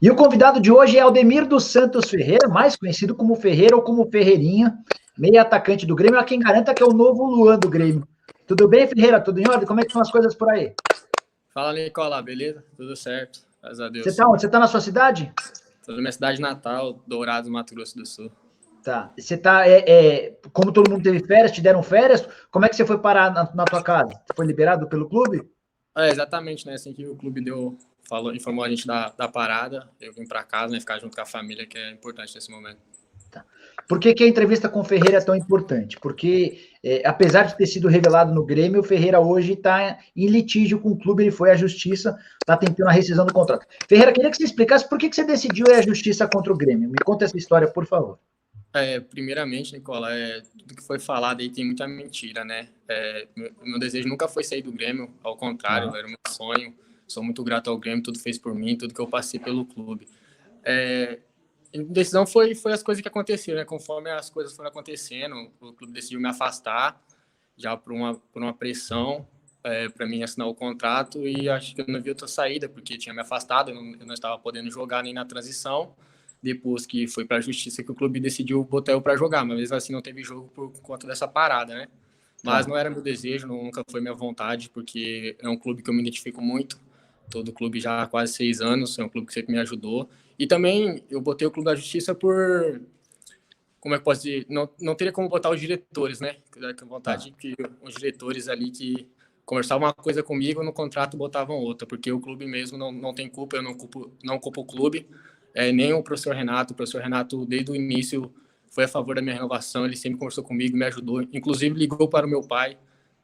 E o convidado de hoje é Aldemir dos Santos Ferreira, mais conhecido como Ferreira ou como Ferreirinha, meio atacante do Grêmio, a quem garanta que é o novo Luan do Grêmio. Tudo bem, Ferreira? Tudo em ordem? Como é que estão as coisas por aí? Fala, Nicola, beleza? Tudo certo, graças a Você Deus. está onde? Você está na sua cidade? Estou na minha cidade natal, Dourados, Mato Grosso do Sul. Tá. Você está, como todo mundo teve férias, te deram férias, como é que você foi parar na tua casa? Você foi liberado pelo clube? Exatamente, né? Assim que o clube informou a gente da parada, eu vim para casa, né? Ficar junto com a família, que é importante nesse momento. Tá. Por que a entrevista com o Ferreira é tão importante? Porque, apesar de ter sido revelado no Grêmio, o Ferreira hoje está em litígio com o clube, ele foi à justiça, está tentando a rescisão do contrato. Ferreira, queria que você explicasse por que você decidiu ir à justiça contra o Grêmio. Me conta essa história, por favor. Primeiramente, Nicola, tudo que foi falado aí tem muita mentira, né? Meu desejo nunca foi sair do Grêmio, ao contrário, era o meu sonho. Sou muito grato ao Grêmio, tudo fez por mim, tudo que eu passei pelo clube. A decisão foi as coisas que aconteceram, né? Conforme as coisas foram acontecendo, o clube decidiu me afastar, já por uma pressão para mim assinar o contrato, e acho que eu não vi outra saída, porque tinha me afastado, eu não estava podendo jogar nem na transição. Depois que foi para a justiça que o clube decidiu botar eu para jogar, mas mesmo assim não teve jogo por conta dessa parada, né? Mas não era meu desejo, nunca foi minha vontade, porque é um clube que eu me identifico muito. Todo clube já há quase 6 anos, é um clube que sempre me ajudou. E também eu botei o clube da justiça por... Como é que posso dizer? Não teria como botar os diretores, né? Com vontade que os diretores ali que conversavam uma coisa comigo, no contrato botavam outra, porque o clube mesmo não tem culpa, eu não culpo o clube, nem o professor Renato. O professor Renato, desde o início, foi a favor da minha renovação, ele sempre conversou comigo, me ajudou, inclusive ligou para o meu pai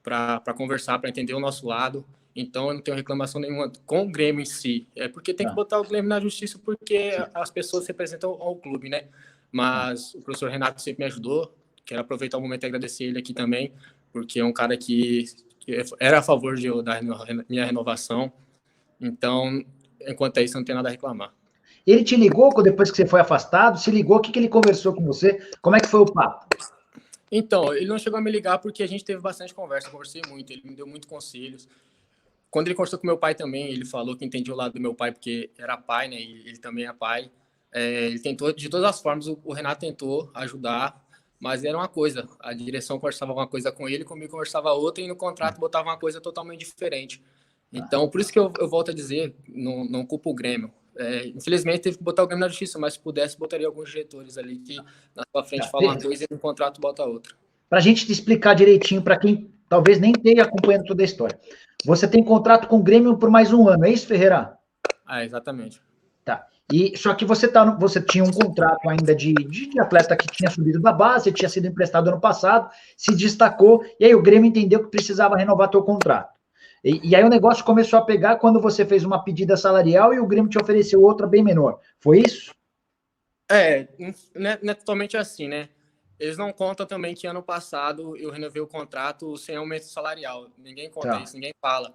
para conversar, para entender o nosso lado. Então, eu não tenho reclamação nenhuma com o Grêmio em si. Porque tem que botar o Grêmio na justiça, porque as pessoas representam ao clube, né? Mas o professor Renato sempre me ajudou. Quero aproveitar o momento e agradecer ele aqui também, porque é um cara que era a favor de eu dar minha renovação. Então, enquanto é isso, não tem nada a reclamar. Ele te ligou depois que você foi afastado? Se ligou? O que ele conversou com você? Como é que foi o papo? Então, ele não chegou a me ligar porque a gente teve bastante conversa, eu conversei muito, ele me deu muitos conselhos. Quando ele conversou com meu pai também, ele falou que entendia o lado do meu pai, porque era pai, né? E ele também é pai. Ele tentou, de todas as formas, o Renato tentou ajudar, mas era uma coisa. A direção conversava uma coisa com ele, comigo conversava outra, e no contrato botava uma coisa totalmente diferente. Então, por isso que eu volto a dizer, não culpo o Grêmio. Infelizmente, teve que botar o Grêmio na justiça, mas se pudesse, botaria alguns diretores ali que na sua frente falam uma coisa e no contrato bota outra. Para a gente te explicar direitinho, para quem talvez nem tenha acompanhado toda a história. Você tem contrato com o Grêmio por mais um ano, é isso, Ferreira? Exatamente. Tá. Só que você tinha um contrato ainda de atleta que tinha subido da base, tinha sido emprestado ano passado, se destacou, e aí o Grêmio entendeu que precisava renovar teu contrato. E aí o negócio começou a pegar quando você fez uma pedida salarial e o Grêmio te ofereceu outra bem menor. Foi isso? Não é totalmente assim, né? Eles não contam também que ano passado eu renovei o contrato sem aumento salarial. Ninguém conta isso, ninguém fala.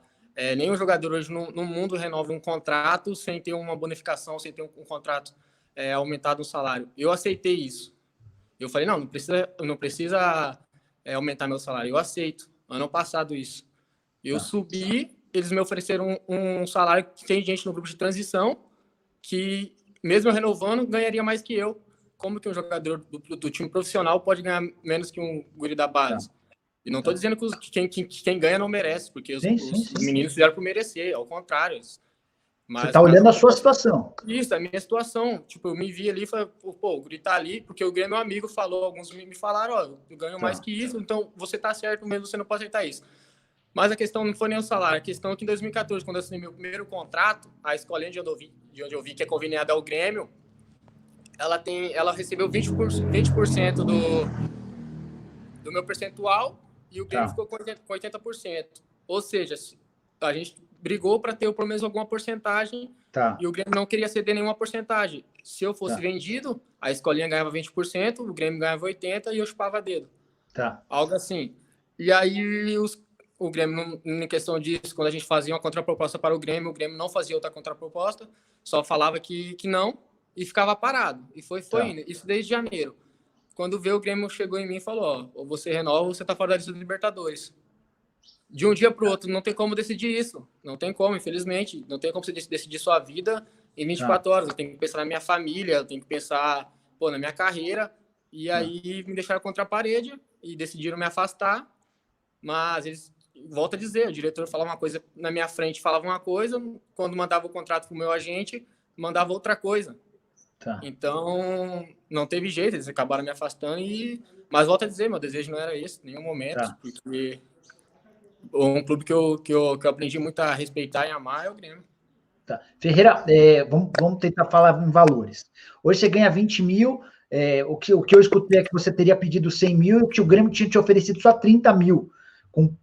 Nenhum jogador hoje no mundo renova um contrato sem ter uma bonificação, sem ter um contrato aumentado no salário. Eu aceitei isso. Eu falei, não precisa aumentar meu salário. Eu aceito. Ano passado isso. Eu subi, eles me ofereceram um salário que tem gente no grupo de transição que, mesmo eu renovando, ganharia mais que eu. Como que um jogador do time profissional pode ganhar menos que um guri da base? E não estou dizendo que quem ganha não merece, porque os meninos fizeram por merecer, ao contrário. Mas, você está olhando a sua situação. Isso, a minha situação. Tipo, eu me vi ali e falei, pô, o guri tá ali, porque o Grêmio amigo falou, alguns me falaram, eu ganho mais que isso, então você tá certo mesmo, você não pode aceitar isso. Mas a questão não foi nem o salário, a questão é que em 2014, quando eu assinei meu primeiro contrato, a escolinha de onde eu vi que é conveniada ao Grêmio, ela recebeu 20% do meu percentual e o Grêmio ficou com 80%. Ou seja, a gente brigou para ter pelo menos alguma porcentagem e o Grêmio não queria ceder nenhuma porcentagem. Se eu fosse vendido, a escolinha ganhava 20%, o Grêmio ganhava 80% e eu chupava dedo. Algo assim. E aí o Grêmio, em questão disso, quando a gente fazia uma contraproposta para o Grêmio não fazia outra contraproposta, só falava que não e ficava parado. E foi indo. Isso desde janeiro. Quando veio, o Grêmio chegou em mim e falou, ou você renova ou você tá fora da lista do Libertadores. De um dia para o outro, não tem como decidir isso. Não tem como, infelizmente. Não tem como você decidir sua vida em 24 horas. Eu tenho que pensar na minha família, eu tenho que pensar, pô, na minha carreira. E aí me deixaram contra a parede e decidiram me afastar. Mas eles, volto a dizer, o diretor falava uma coisa na minha frente, falava uma coisa, quando mandava o contrato pro meu agente, mandava outra coisa. Então, não teve jeito, eles acabaram me afastando. Mas volto a dizer, meu desejo não era esse, em nenhum momento, porque um clube que eu aprendi muito a respeitar e amar é o Grêmio. Ferreira, vamos tentar falar em valores. Hoje você ganha 20 mil, o que eu escutei é que você teria pedido 100 mil e o que o Grêmio tinha te oferecido só 30 mil, com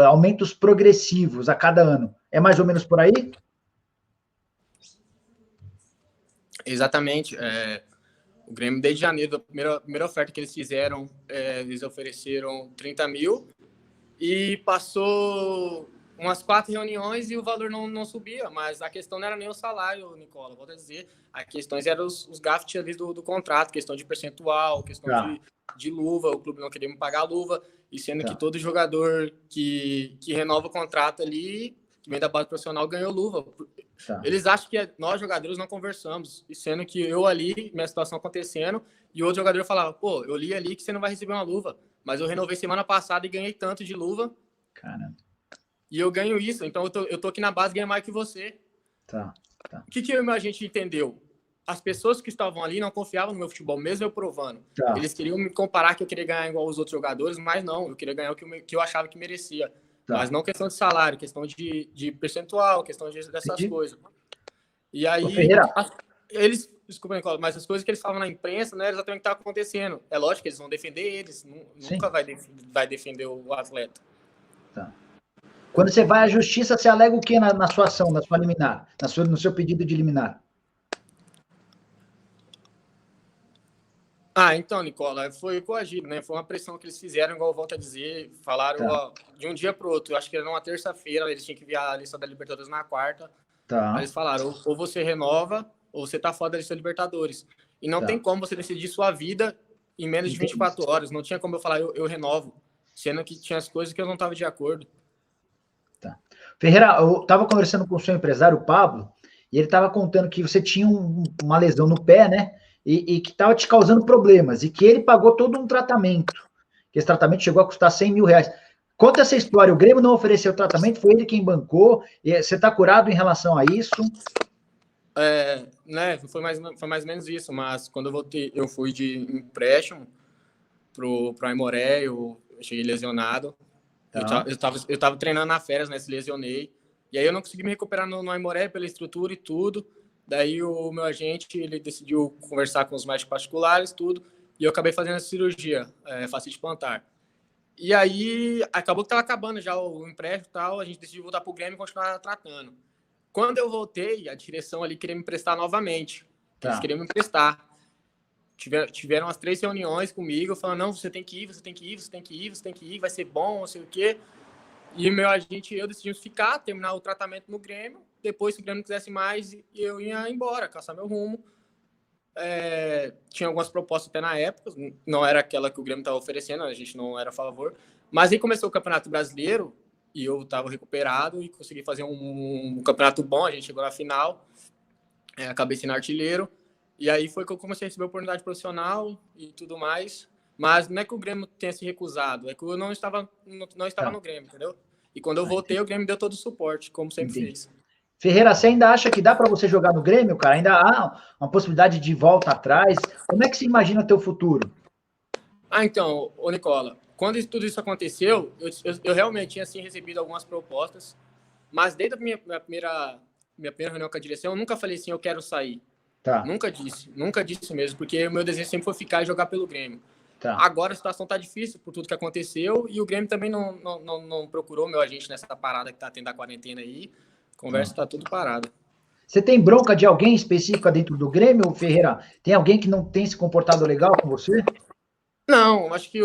aumentos progressivos a cada ano. É mais ou menos por aí? Exatamente. O Grêmio, desde janeiro, a primeira oferta que eles fizeram, eles ofereceram 30 mil e passou umas 4 reuniões e o valor não subia, mas a questão não era nem o salário, Nicola, vou dizer, as questões eram os gastos ali do contrato, questão de percentual, questão de luva, o clube não queria me pagar a luva, e sendo que todo jogador que renova o contrato ali, que vem da base profissional, ganhou luva. Eles acham que nós, jogadores, não conversamos, e sendo que eu ali, minha situação acontecendo, e outro jogador falava, pô, eu li ali que você não vai receber uma luva, mas eu renovei semana passada e ganhei tanto de luva. Caramba. E eu ganho isso, então eu tô aqui na base e ganho mais que você. O que eu e meu agente entendeu? As pessoas que estavam ali não confiavam no meu futebol, mesmo eu provando. Eles queriam me comparar que eu queria ganhar igual os outros jogadores, mas não, eu queria ganhar o que eu achava que merecia. Mas não questão de salário, questão de percentual, questão dessas coisas. E aí, eles, desculpa, Nicola, mas as coisas que eles falam na imprensa não é exatamente o que está acontecendo. É lógico que eles vão defender eles, nunca vai defender o atleta. Quando você vai à justiça, você alega o que na sua ação, na sua liminar, no seu pedido de liminar? Então, Nicola, foi coagido, né? Foi uma pressão que eles fizeram, igual eu volto a dizer, falaram ó, de um dia para o outro. Eu acho que era numa terça-feira, eles tinham que enviar a lista da Libertadores na quarta. Aí eles falaram, ou você renova, ou você tá fora da lista da Libertadores. E não tem como você decidir sua vida em menos de 24 horas. Não tinha como eu falar, eu renovo. Sendo que tinha as coisas que eu não estava de acordo. Ferreira, eu estava conversando com o seu empresário, o Pablo, e ele estava contando que você tinha uma lesão no pé, né? E que estava te causando problemas, e que ele pagou todo um tratamento, que esse tratamento chegou a custar 100 mil reais. Conta essa história, o Grêmio não ofereceu tratamento, foi ele quem bancou, e você está curado em relação a isso? Né, foi mais ou menos isso, mas quando eu voltei, eu fui de empréstimo pro Aimoré, eu cheguei lesionado. Eu tava treinando na férias, né? Se lesionei. E aí eu não consegui me recuperar no Aimoré pela estrutura e tudo. Daí o meu agente, ele decidiu conversar com os médicos particulares, tudo. E eu acabei fazendo a cirurgia, fascite plantar. E aí acabou que tava acabando já o empréstimo e tal. A gente decidiu voltar pro Grêmio e continuar tratando. Quando eu voltei, a direção ali queria me emprestar novamente. Eles queriam me emprestar. Tiveram umas 3 reuniões comigo, falando, não, você tem que ir, você tem que ir, você tem que ir, você tem que ir, vai ser bom, não sei o quê. E meu agente e eu decidimos ficar, terminar o tratamento no Grêmio. Depois, se o Grêmio não quisesse mais, eu ia embora, caçar meu rumo. Tinha algumas propostas até na época, não era aquela que o Grêmio estava oferecendo, a gente não era a favor. Mas aí começou o Campeonato Brasileiro, e eu estava recuperado e consegui fazer um campeonato bom, a gente chegou na final, acabei sendo artilheiro. E aí foi que eu comecei a receber oportunidade profissional e tudo mais. Mas não é que o Grêmio tenha se recusado, é que eu não estava no Grêmio, entendeu? E quando eu voltei, o Grêmio deu todo o suporte, como sempre fez. Ferreira, você ainda acha que dá para você jogar no Grêmio, cara? Ainda há uma possibilidade de volta atrás? Como é que você imagina o teu futuro? Então, ô Nicola, quando tudo isso aconteceu, eu realmente tinha assim, recebido algumas propostas, mas desde a minha primeira reunião com a direção, eu nunca falei assim, eu quero sair. Nunca disse mesmo, porque o meu desejo sempre foi ficar e jogar pelo Grêmio. Agora a situação tá difícil por tudo que aconteceu e o Grêmio também não procurou meu agente nessa parada que tá tendo a quarentena aí. A conversa tá tudo parada. Você tem bronca de alguém específico dentro do Grêmio, Ferreira? Tem alguém que não tem se comportado legal com você? Não, acho que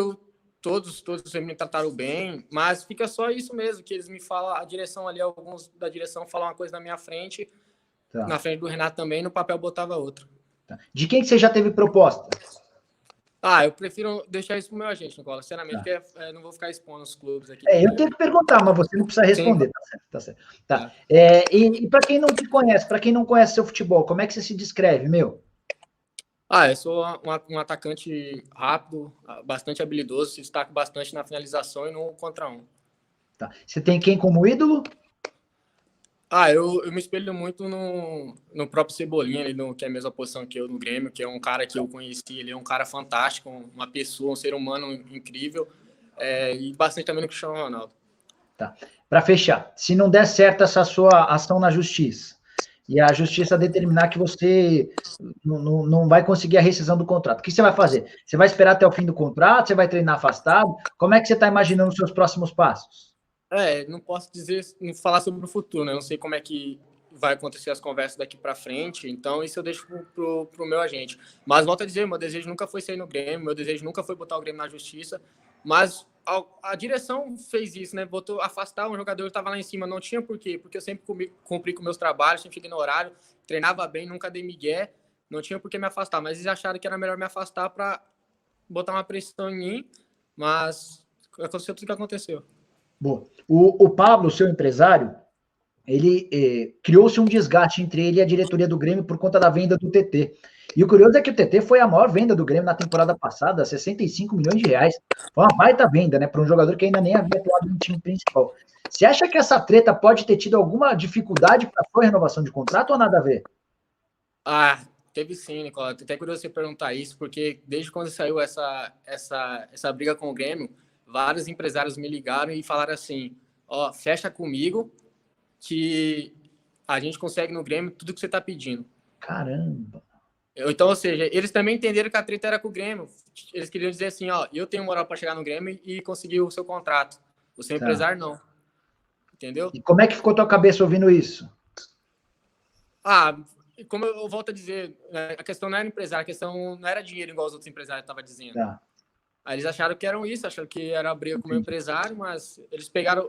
todos me trataram bem, mas fica só isso mesmo, que eles me falam, a direção ali, alguns da direção falam uma coisa na minha frente, na frente do Renato também, no papel botava outra. De quem que você já teve proposta? Eu prefiro deixar isso pro meu agente, Nicola. Sinceramente, Tá. porque não vou ficar expondo os clubes aqui. Eu tenho que perguntar, mas você não precisa Sim, responder, tá certo, tá certo. Tá. tá. E para quem não te conhece, para quem não conhece seu futebol, como é que você se descreve, meu? Eu sou um atacante rápido, bastante habilidoso, se destaco bastante na finalização e no contra um. Tá. Você tem quem como ídolo? Eu me espelho muito no próprio Cebolinha, que é a mesma posição que eu no Grêmio, que é um cara que eu conheci, ele é um cara fantástico, uma pessoa, um ser humano incrível, e bastante também no Cristiano Ronaldo. Tá. Para fechar, se não der certo essa sua ação na justiça, e a justiça determinar que você não vai conseguir a rescisão do contrato, o que você vai fazer? Você vai esperar até o fim do contrato? Você vai treinar afastado? Como é que você está imaginando os seus próximos passos? Não posso não falar sobre o futuro, né? Eu não sei como é que vai acontecer as conversas daqui para frente, então isso eu deixo pro meu agente. Mas volto a dizer, meu desejo nunca foi sair no Grêmio, meu desejo nunca foi botar o Grêmio na justiça, mas a direção fez isso, né? Botou afastar um jogador que estava lá em cima, não tinha por quê? Porque eu sempre cumpri com meus trabalhos, sempre cheguei no horário, treinava bem, nunca dei migué, não tinha por que me afastar, mas eles acharam que era melhor me afastar para botar uma pressão em mim, mas aconteceu tudo o que aconteceu. Bom, o Pablo, seu empresário, ele criou-se um desgaste entre ele e a diretoria do Grêmio por conta da venda do TT. E o curioso é que o TT foi a maior venda do Grêmio na temporada passada, 65 milhões de reais. Foi uma baita venda, né, para um jogador que ainda nem havia atuado no time principal. Você acha que essa treta pode ter tido alguma dificuldade para a sua renovação de contrato ou nada a ver? Teve sim, Nicola. Até curioso você perguntar isso, porque desde quando saiu essa briga com o Grêmio, vários empresários me ligaram e falaram assim: fecha comigo que a gente consegue no Grêmio tudo que você está pedindo. Caramba! Então, ou seja, eles também entenderam que a treta era com o Grêmio. Eles queriam dizer assim: eu tenho moral para chegar no Grêmio e conseguir o seu contrato. O seu empresário não. Entendeu? E como é que ficou tua cabeça ouvindo isso? Como eu volto a dizer, a questão não era empresário, a questão não era dinheiro igual os outros empresários estavam dizendo. Tá. Aí eles acharam que eram isso, acharam que era a briga com o meu empresário, mas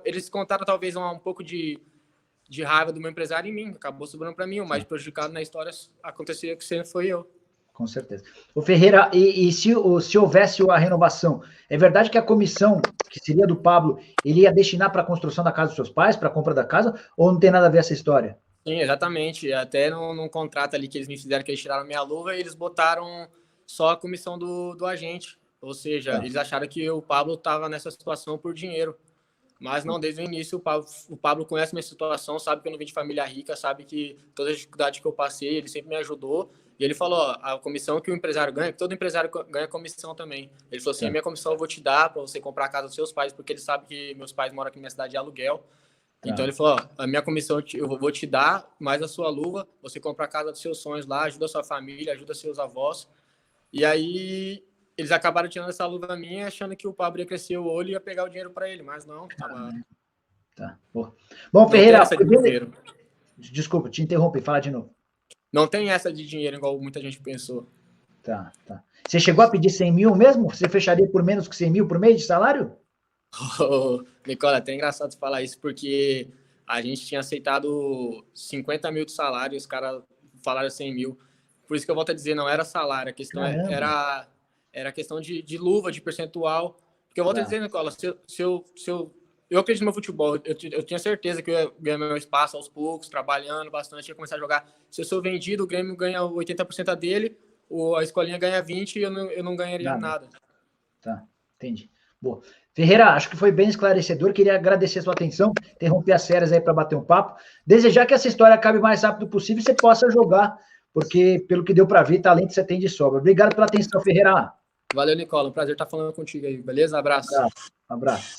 eles contaram talvez um pouco de raiva do meu empresário em mim, acabou sobrando para mim, o mais prejudicado na história acontecia que sempre foi eu. Com certeza. O Ferreira, se houvesse a renovação, é verdade que a comissão, que seria do Pablo, ele ia destinar para a construção da casa dos seus pais, para a compra da casa, ou não tem nada a ver essa história? Sim, exatamente. Até num contrato ali que eles me fizeram, que eles tiraram minha luva, eles botaram só a comissão do agente. Ou seja, eles acharam que o Pablo estava nessa situação por dinheiro. Mas não, desde o início, o Pablo conhece minha situação, sabe que eu não vim de família rica, sabe que toda a dificuldade que eu passei, ele sempre me ajudou. E ele falou, a comissão que o empresário ganha, que todo empresário ganha comissão também. Ele falou assim, a minha comissão eu vou te dar para você comprar a casa dos seus pais, porque ele sabe que meus pais moram aqui na minha cidade de aluguel. Então ele falou, a minha comissão eu vou te dar, mais a sua luva, você compra a casa dos seus sonhos lá, ajuda a sua família, ajuda seus avós. E aí eles acabaram tirando essa luva minha, achando que o Pablo ia crescer o olho e ia pegar o dinheiro para ele, mas não. Tá. Bom, Ferreira, de desculpa, te interrompi, fala de novo. Não tem essa de dinheiro, igual muita gente pensou. Tá. Você chegou a pedir 100 mil mesmo? Você fecharia por menos que 100 mil por mês de salário? Nicola, é até engraçado falar isso, porque a gente tinha aceitado 50 mil de salário, os caras falaram 100 mil. Por isso que eu volto a dizer, não era salário, a questão era questão de luva, de percentual. Porque eu volto a dizer, Nicola, eu acredito no meu futebol, eu tinha certeza que eu ia ganhar meu espaço aos poucos, trabalhando bastante, ia começar a jogar. Se eu sou vendido, o Grêmio ganha 80% dele, a escolinha ganha 20% e eu não ganharia nada. Tá, entendi. Boa. Ferreira, acho que foi bem esclarecedor, queria agradecer a sua atenção, interromper as férias aí para bater um papo, desejar que essa história acabe o mais rápido possível e você possa jogar, porque pelo que deu para ver, talento você tem de sobra. Obrigado pela atenção, Ferreira. Valeu, Nicola, um prazer estar falando contigo aí, beleza? Abraço. Abraço.